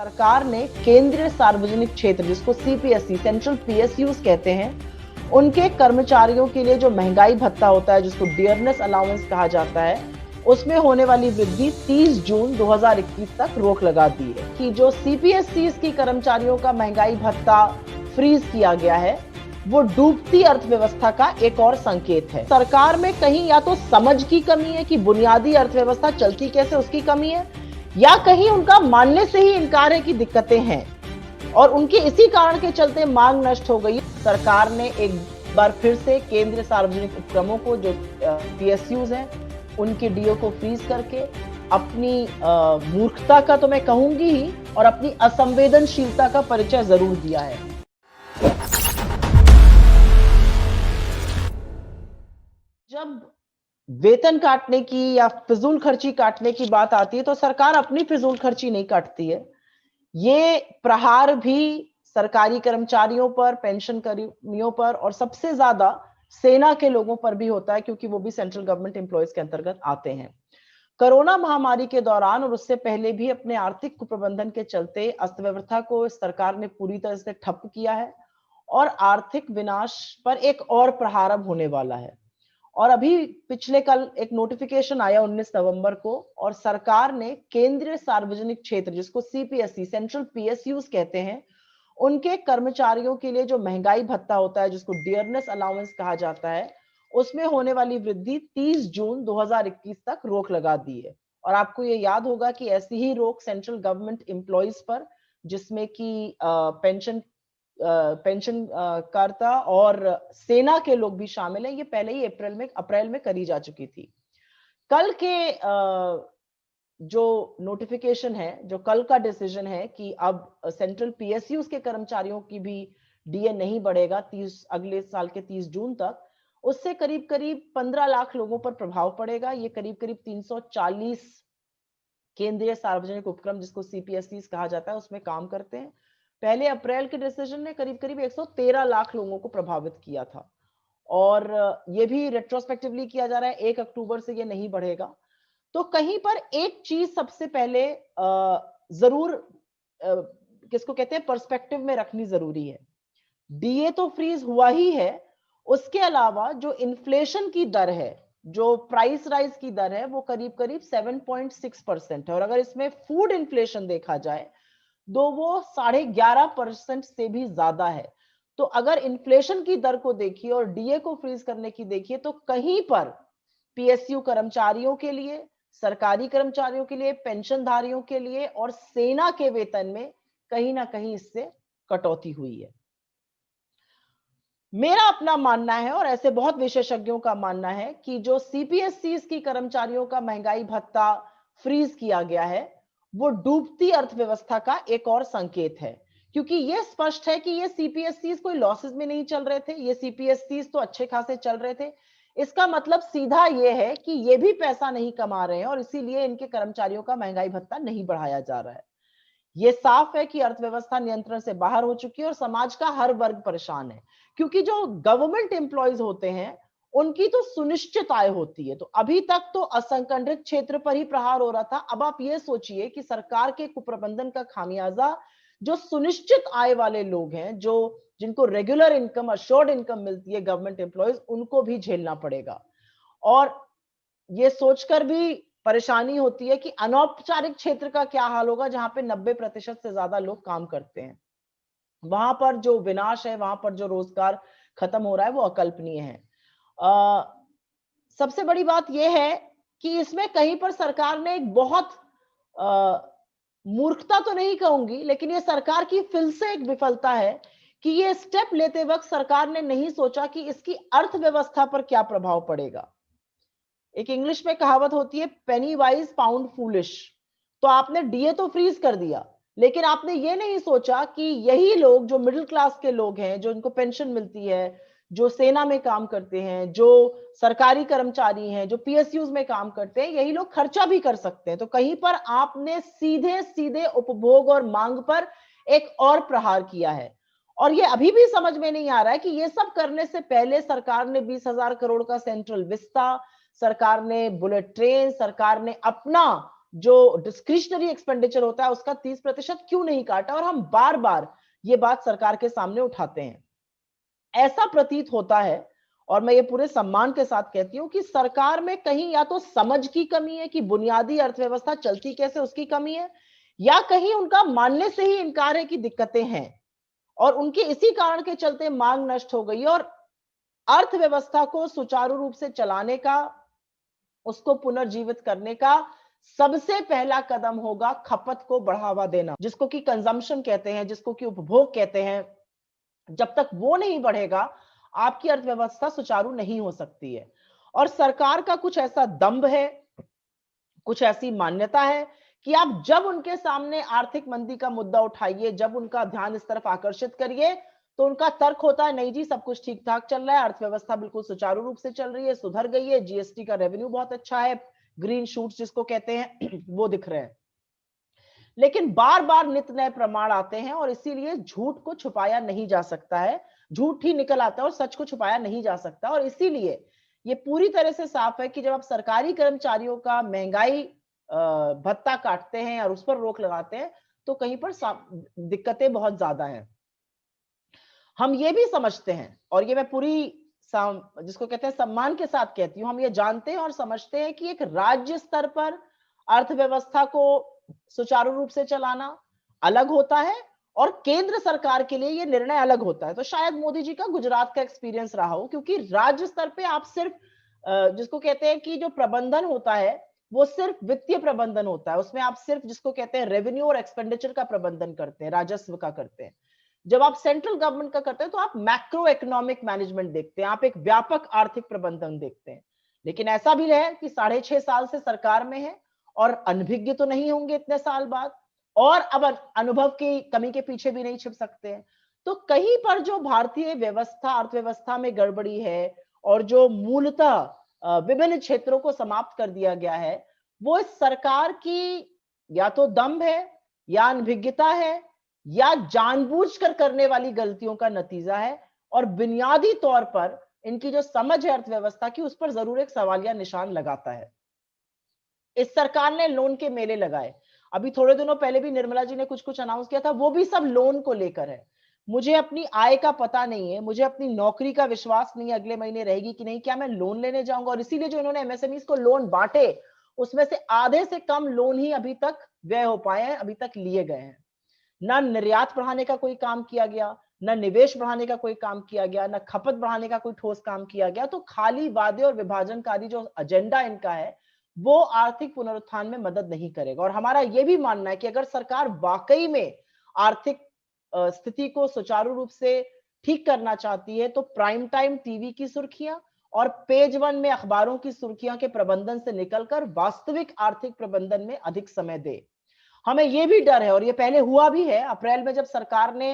सरकार ने केंद्रीय सार्वजनिक क्षेत्र जिसको सीपीएसई सेंट्रल पीएसयूज कहते हैं, उनके कर्मचारियों के लिए जो महंगाई भत्ता होता है जिसको डियरनेस अलाउंस कहा जाता है, उसमें होने वाली वृद्धि 30 जून 2021 तक रोक लगा दी है कि जो सीपीएसई की कर्मचारियों का महंगाई भत्ता फ्रीज किया गया है वो डूबती अर्थव्यवस्था का एक और संकेत है। सरकार में कहीं या तो समझ की कमी है कि बुनियादी अर्थव्यवस्था चलती कैसे उसकी कमी है, या कहीं उनका मानने से ही इनकार है कि दिक्कतें हैं और उनके इसी कारण के चलते मांग नष्ट हो गई। सरकार ने एक बार फिर से केंद्रीय सार्वजनिक उपक्रमों को जो पीएसयूज हैं उनके डीओ को फ्रीज करके अपनी मूर्खता का तो मैं कहूंगी ही और अपनी असंवेदनशीलता का परिचय जरूर दिया है। जब वेतन काटने की या फिजूल खर्ची काटने की बात आती है तो सरकार अपनी फिजूल खर्ची नहीं काटती है। ये प्रहार भी सरकारी कर्मचारियों पर, पेंशन कर्मियों पर और सबसे ज्यादा सेना के लोगों पर भी होता है क्योंकि वो भी सेंट्रल गवर्नमेंट एम्प्लॉयज के अंतर्गत आते हैं। कोरोना महामारी के दौरान और उससे पहले भी अपने आर्थिक कुप्रबंधन के चलते अर्थव्यवस्था को सरकार ने पूरी तरह से ठप किया है और आर्थिक विनाश पर एक और प्रहार अब होने वाला है। और अभी पिछले कल एक नोटिफिकेशन आया 19 नवंबर को और सरकार ने केंद्रीय सार्वजनिक क्षेत्र जिसको सीपीएसई सेंट्रल पीएसयूज कहते हैं, उनके कर्मचारियों के लिए जो महंगाई भत्ता होता है जिसको डियरनेस अलाउंस कहा जाता है, उसमें होने वाली वृद्धि 30 जून 2021 तक रोक लगा दी है। और आपको ये याद होगा कि ऐसी ही रोक सेंट्रल गवर्नमेंट एम्प्लॉयज पर, जिसमें कि पेंशन करता और सेना के लोग भी शामिल हैं, ये पहले ही अप्रैल में करी जा चुकी थी। कल के जो नोटिफिकेशन है, जो कल का डिसीजन है कि अब सेंट्रल पीएसयूज के कर्मचारियों की भी डीए नहीं बढ़ेगा 30 अगले साल के 30 जून तक, उससे करीब करीब 15 लाख लोगों पर प्रभाव पड़ेगा। ये करीब करीब 340 केंद्रीय सार्वजनिक उपक्रम जिसको सीपीएसई कहा जाता है उसमें काम करते हैं। पहले अप्रैल के डिसीजन ने करीब करीब 113 लाख लोगों को प्रभावित किया था और ये भी रेट्रोस्पेक्टिवली किया जा रहा है 1 अक्टूबर से ये नहीं बढ़ेगा। तो कहीं पर एक चीज सबसे पहले जरूर किसको कहते हैं पर्सपेक्टिव में रखनी जरूरी है। डीए तो फ्रीज हुआ ही है, उसके अलावा जो इन्फ्लेशन की दर है, जो प्राइस राइज की दर है, वो करीब करीब 7.6% है और अगर इसमें फूड इन्फ्लेशन देखा जाए तो वो 11.5% से भी ज्यादा है। तो अगर इन्फ्लेशन की दर को देखिए और डीए को फ्रीज करने की देखिए तो कहीं पर पीएसयू कर्मचारियों के लिए, सरकारी कर्मचारियों के लिए, पेंशनधारियों के लिए और सेना के वेतन में कहीं ना कहीं इससे कटौती हुई है। मेरा अपना मानना है और ऐसे बहुत विशेषज्ञों का मानना है कि जो सीपीएसई की कर्मचारियों का महंगाई भत्ता फ्रीज किया गया है वो डूबती अर्थव्यवस्था का एक और संकेत है, क्योंकि यह स्पष्ट है कि ये सीपीएसई कोई लॉसेस में नहीं चल रहे थे, ये सीपीएसई तो अच्छे खासे चल रहे थे। इसका मतलब सीधा ये है कि ये भी पैसा नहीं कमा रहे हैं और इसीलिए इनके कर्मचारियों का महंगाई भत्ता नहीं बढ़ाया जा रहा है। ये साफ है कि अर्थव्यवस्था नियंत्रण से बाहर हो चुकी है और समाज का हर वर्ग परेशान है, क्योंकि जो गवर्नमेंट एम्प्लॉयज होते हैं उनकी तो सुनिश्चित आय होती है। तो अभी तक तो असंगठित क्षेत्र पर ही प्रहार हो रहा था। अब आप ये सोचिए कि सरकार के कुप्रबंधन का खामियाजा जो सुनिश्चित आय वाले लोग हैं, जो जिनको रेगुलर इनकम, अश्योर्ड इनकम मिलती है, गवर्नमेंट एम्प्लॉयज, उनको भी झेलना पड़ेगा। और ये सोचकर भी परेशानी होती है कि अनौपचारिक क्षेत्र का क्या हाल होगा जहां पे 90% से ज्यादा लोग काम करते हैं। वहां पर जो विनाश है, वहां पर जो रोजगार खत्म हो रहा है वो अकल्पनीय है। सबसे बड़ी बात यह है कि इसमें कहीं पर सरकार ने एक बहुत मूर्खता तो नहीं कहूंगी, लेकिन ये सरकार की फिर से एक विफलता है कि ये स्टेप लेते वक्त सरकार ने नहीं सोचा कि इसकी अर्थव्यवस्था पर क्या प्रभाव पड़ेगा। एक इंग्लिश में कहावत होती है, पेनी वाइज पाउंड फूलिश। तो आपने डीए तो फ्रीज कर दिया, लेकिन आपने ये नहीं सोचा कि यही लोग जो मिडिल क्लास के लोग हैं, जो इनको पेंशन मिलती है, जो सेना में काम करते हैं, जो सरकारी कर्मचारी हैं, जो पीएसयूज में काम करते हैं, यही लोग खर्चा भी कर सकते हैं। तो कहीं पर आपने सीधे सीधे उपभोग और मांग पर एक और प्रहार किया है। और ये अभी भी समझ में नहीं आ रहा है कि ये सब करने से पहले सरकार ने 20,000 करोड़ का सेंट्रल विस्ता, सरकार ने बुलेट ट्रेन, सरकार ने अपना जो डिस्क्रिशनरी एक्सपेंडिचर होता है उसका 30% क्यों नहीं काटा, और हम बार बार ये बात सरकार के सामने उठाते हैं। ऐसा प्रतीत होता है, और मैं ये पूरे सम्मान के साथ कहती हूं कि सरकार में कहीं या तो समझ की कमी है कि बुनियादी अर्थव्यवस्था चलती कैसे उसकी कमी है, या कहीं उनका मानने से ही इनकार है कि दिक्कतें हैं, और उनके इसी कारण के चलते मांग नष्ट हो गई। और अर्थव्यवस्था को सुचारू रूप से चलाने का, उसको पुनर्जीवित करने का सबसे पहला कदम होगा खपत को बढ़ावा देना, जिसको कि कंजम्पशन कहते हैं, जिसको कि उपभोग कहते हैं। जब तक वो नहीं बढ़ेगा, आपकी अर्थव्यवस्था सुचारू नहीं हो सकती है। और सरकार का कुछ ऐसा दंभ है, कुछ ऐसी मान्यता है कि आप जब उनके सामने आर्थिक मंदी का मुद्दा उठाइए, जब उनका ध्यान इस तरफ आकर्षित करिए, तो उनका तर्क होता है नहीं जी, सब कुछ ठीक ठाक चल रहा है, अर्थव्यवस्था बिल्कुल सुचारू रूप से चल रही है, सुधर गई है, जीएसटी का रेवेन्यू बहुत अच्छा है, ग्रीन शूट्स जिसको कहते हैं वो दिख रहे हैं। लेकिन बार बार नित नए प्रमाण आते हैं, और इसीलिए झूठ को छुपाया नहीं जा सकता है, झूठ ही निकल आता है और सच को छुपाया नहीं जा सकता। और इसीलिए ये पूरी तरह से साफ है कि जब आप सरकारी कर्मचारियों का महंगाई भत्ता काटते हैं और उस पर रोक लगाते हैं, तो कहीं पर दिक्कतें बहुत ज्यादा हैं। हम ये भी समझते हैं, और ये मैं पूरी जिसको कहते हैं सम्मान के साथ कहती हूँ, हम ये जानते हैं और समझते हैं कि एक राज्य स्तर पर अर्थव्यवस्था को सुचारू रूप से चलाना अलग होता है, और केंद्र सरकार के लिए ये निर्णय अलग होता है। तो शायद मोदी जी का गुजरात का एक्सपीरियंस रहा हो, क्योंकि राज्य स्तर पे आप सिर्फ जिसको कहते हैं कि जो प्रबंधन होता है वो सिर्फ वित्तीय प्रबंधन होता है, उसमें आप सिर्फ जिसको कहते हैं रेवेन्यू और एक्सपेंडिचर का प्रबंधन करते हैं, राजस्व का करते हैं। जब आप सेंट्रल गवर्नमेंट का करते हैं तो आप मैक्रो इकोनॉमिक मैनेजमेंट देखते हैं, आप एक व्यापक आर्थिक प्रबंधन देखते हैं। लेकिन ऐसा भी है कि 6.5 साल से सरकार में है, और अनभिज्ञ तो नहीं होंगे इतने साल बाद, और अब अनुभव की कमी के पीछे भी नहीं छिप सकते हैं। तो कहीं पर जो भारतीय व्यवस्था, अर्थव्यवस्था में गड़बड़ी है, और जो मूलतः विभिन्न क्षेत्रों को समाप्त कर दिया गया है, वो इस सरकार की या तो दम्भ है, या अनभिज्ञता है, या जानबूझकर करने वाली गलतियों का नतीजा है। और बुनियादी तौर पर इनकी जो समझ है अर्थव्यवस्था की, उस पर जरूर एक सवालिया निशान लगाता है। इस सरकार ने लोन के मेले लगाए, अभी थोड़े दिनों पहले भी निर्मला जी ने कुछ कुछ अनाउंस किया था, वो भी सब लोन को लेकर है। मुझे अपनी आय का पता नहीं है, मुझे अपनी नौकरी का विश्वास नहीं है अगले महीने रहेगी कि नहीं, क्या मैं लोन लेने जाऊंगा। और इसीलिए जो इन्होंने एमएसएमईज को लोन बांटे, उसमें से आधे से कम लोन ही अभी तक व्यय हो पाए हैं, अभी तक लिए गए हैं। ना निर्यात बढ़ाने का कोई काम किया गया, ना निवेश बढ़ाने का कोई काम किया गया, ना खपत बढ़ाने का कोई ठोस काम किया गया। तो खाली वादे और विभाजनकारी जो एजेंडा इनका है, वो आर्थिक पुनरुत्थान में मदद नहीं करेगा। और हमारा यह भी मानना है कि अगर सरकार वाकई में आर्थिक स्थिति को सुचारू रूप से ठीक करना चाहती है, तो प्राइम टाइम टीवी की सुर्खियां और पेज वन में अखबारों की सुर्खियां के प्रबंधन से निकलकर वास्तविक आर्थिक प्रबंधन में अधिक समय दे। हमें यह भी डर है, और ये पहले हुआ भी है, अप्रैल में जब सरकार ने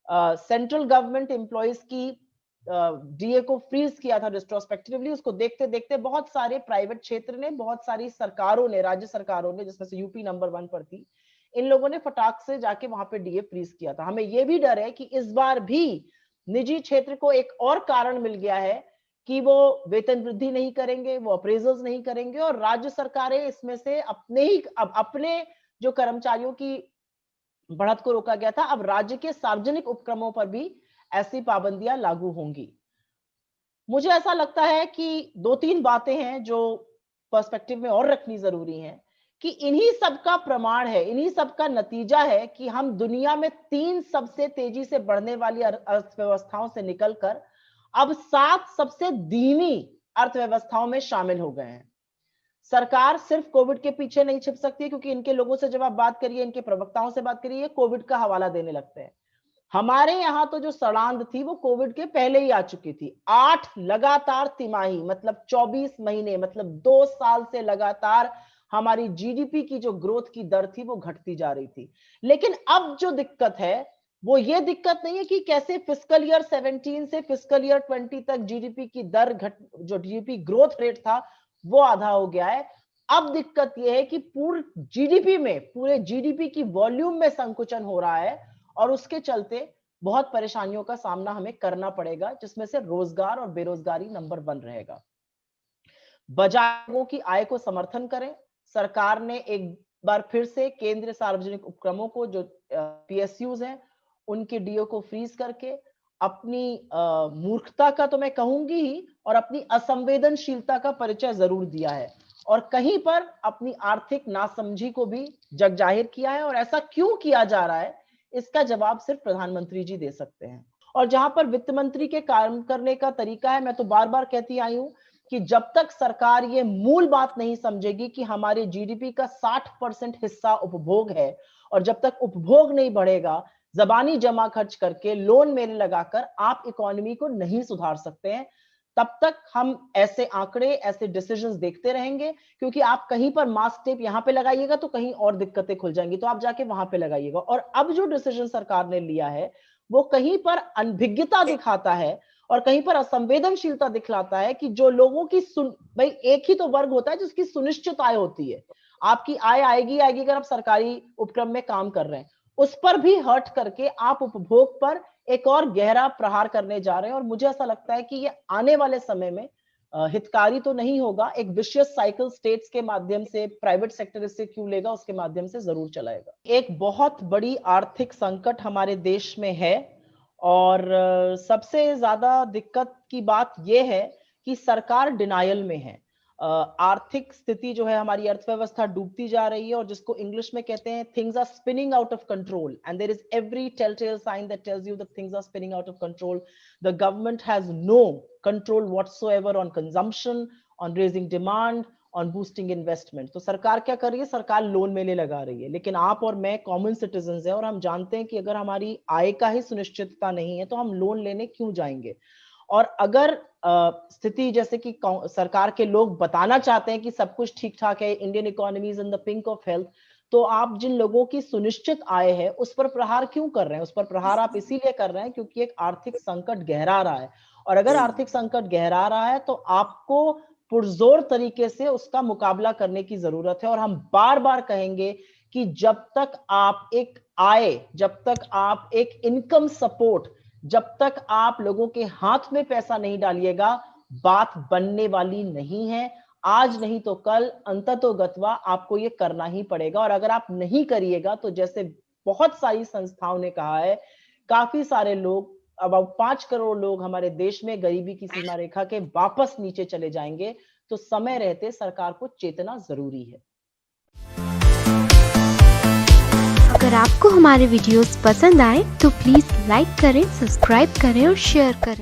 सेंट्रल गवर्नमेंट एम्प्लॉयज की डीए को फ्रीज किया था रिट्रोस्पेक्टिवली, उसको देखते देखते बहुत सारे प्राइवेट क्षेत्र ने, बहुत सारी सरकारों ने, राज्य सरकारों ने, जिसमें से यूपी नंबर 1 पर थी, इन लोगों ने फटाक से जाके वहां पे डीए फ्रीज किया था। हमें यह भी डर है कि इस बार भी निजी क्षेत्र को एक और कारण मिल गया है कि वो वेतन वृद्धि नहीं करेंगे, वो अप्रेजल्स नहीं करेंगे, और राज्य सरकारें इसमें से अपने जो कर्मचारियों की बढ़त को रोका गया था, अब राज्य के सार्वजनिक उपक्रमों पर भी ऐसी पाबंदियां लागू होंगी। मुझे ऐसा लगता है कि 2-3 बातें हैं जो पर्सपेक्टिव में और रखनी जरूरी है, कि इन्हीं सब का प्रमाण है, इन्हीं सब का नतीजा है कि हम दुनिया में 3 सबसे तेजी से बढ़ने वाली अर्थव्यवस्थाओं से निकलकर अब 7 सबसे धीमी अर्थव्यवस्थाओं में शामिल हो गए हैं। सरकार सिर्फ कोविड के पीछे नहीं छिप सकती, क्योंकि इनके लोगों से जब आप बात करिए, इनके प्रवक्ताओं से बात करिए, कोविड का हवाला देने लगते हैं। हमारे यहाँ तो जो सड़ांध थी वो कोविड के पहले ही आ चुकी थी। 8 लगातार तिमाही, मतलब 24 महीने, मतलब 2 साल से लगातार हमारी जीडीपी की जो ग्रोथ की दर थी वो घटती जा रही थी। लेकिन अब जो दिक्कत है वो ये दिक्कत नहीं है कि कैसे फिस्कल ईयर 17 से फिस्कल ईयर 20 तक जीडीपी की दर जो जीडीपी ग्रोथ रेट था वो आधा हो गया है। अब दिक्कत यह है कि पूरे जीडीपी की वॉल्यूम में संकुचन हो रहा है, और उसके चलते बहुत परेशानियों का सामना हमें करना पड़ेगा, जिसमें से रोजगार और बेरोजगारी नंबर 1 रहेगा। बजाय लोगों की आय को समर्थन करें, सरकार ने एक बार फिर से केंद्रीय सार्वजनिक उपक्रमों को, जो पीएसयूज हैं, उनके डीओ को फ्रीज करके अपनी मूर्खता का तो मैं कहूंगी ही, और अपनी असंवेदनशीलता का परिचय जरूर दिया है, और कहीं पर अपनी आर्थिक नासमझी को भी जगजाहिर किया है। और ऐसा क्यों किया जा रहा है, इसका जवाब सिर्फ प्रधानमंत्री जी दे सकते हैं। और जहां पर वित्त मंत्री के काम करने का तरीका है, मैं तो बार बार कहती आई हूं कि जब तक सरकार ये मूल बात नहीं समझेगी कि हमारे जीडीपी का 60% हिस्सा उपभोग है, और जब तक उपभोग नहीं बढ़ेगा, जबानी जमा खर्च करके, लोन मेले लगाकर आप इकोनॉमी को नहीं सुधार सकते हैं। तब तक हम ऐसे आंकड़े, ऐसे डिसीजंस देखते रहेंगे, क्योंकि आप कहीं पर मास्क टेप यहां पे लगाइएगा तो कहीं और दिक्कतें खुल जाएंगी, तो आप जाके वहां पे लगाइएगा। और अब जो डिसीजन सरकार ने लिया है वो कहीं पर अनभिज्ञता दिखाता है और कहीं पर असंवेदनशीलता दिखलाता है कि जो लोगों की भाई एक ही तो वर्ग होता है जिसकी सुनिश्चित आय होती है। आपकी आय आएगी अगर आप सरकारी उपक्रम में काम कर रहे हैं, उस पर भी हर्ट करके आप उपभोग पर एक और गहरा प्रहार करने जा रहे हैं। और मुझे ऐसा लगता है कि ये आने वाले समय में हितकारी तो नहीं होगा, एक विशियस साइकिल स्टेट्स के माध्यम से, प्राइवेट सेक्टर इससे क्यों लेगा, उसके माध्यम से जरूर चलाएगा। एक बहुत बड़ी आर्थिक संकट हमारे देश में है, और सबसे ज्यादा दिक्कत की बात यह है कि सरकार डिनायल में है। आर्थिक स्थिति जो है, हमारी अर्थव्यवस्था डूबती जा रही है, और जिसको इंग्लिश में कहते हैं things are spinning out of control, and there is every telltale sign that tells you that things are spinning out of control. The government has no control whatsoever on consumption, on raising demand, on boosting investment. तो सरकार क्या कर रही है? सरकार loan मेले लगा रही है। लेकिन आप और मैं कॉमन सिटीजन है, और हम जानते हैं कि अगर हमारी आय का ही सुनिश्चितता नहीं है तो हम लोन लेने क्यों जाएंगे। और अगर स्थिति जैसे कि सरकार के लोग बताना चाहते हैं कि सब कुछ ठीक ठाक है, Indian economy is in the pink of health, तो आप जिन लोगों की सुनिश्चित आय है उस पर प्रहार क्यों कर रहे हैं? उस पर प्रहार आप इसीलिए कर रहे हैं क्योंकि एक आर्थिक संकट गहरा रहा है, और अगर आर्थिक संकट गहरा रहा है तो आपको पुरजोर तरीके से उसका मुकाबला करने की जरूरत है। और हम बार बार कहेंगे कि जब तक आप एक आय, जब तक आप एक इनकम सपोर्ट, जब तक आप लोगों के हाथ में पैसा नहीं डालिएगा, बात बनने वाली नहीं है। आज नहीं तो कल अंततोगत्वा आपको ये करना ही पड़ेगा। और अगर आप नहीं करिएगा तो जैसे बहुत सारी संस्थाओं ने कहा है, काफी सारे लोग, अबाउट 5 करोड़ लोग हमारे देश में गरीबी की सीमा रेखा के वापस नीचे चले जाएंगे। तो समय रहते सरकार को चेतना जरूरी है। अगर आपको हमारे वीडियोस पसंद आए तो प्लीज लाइक करें, सब्सक्राइब करें और शेयर करें।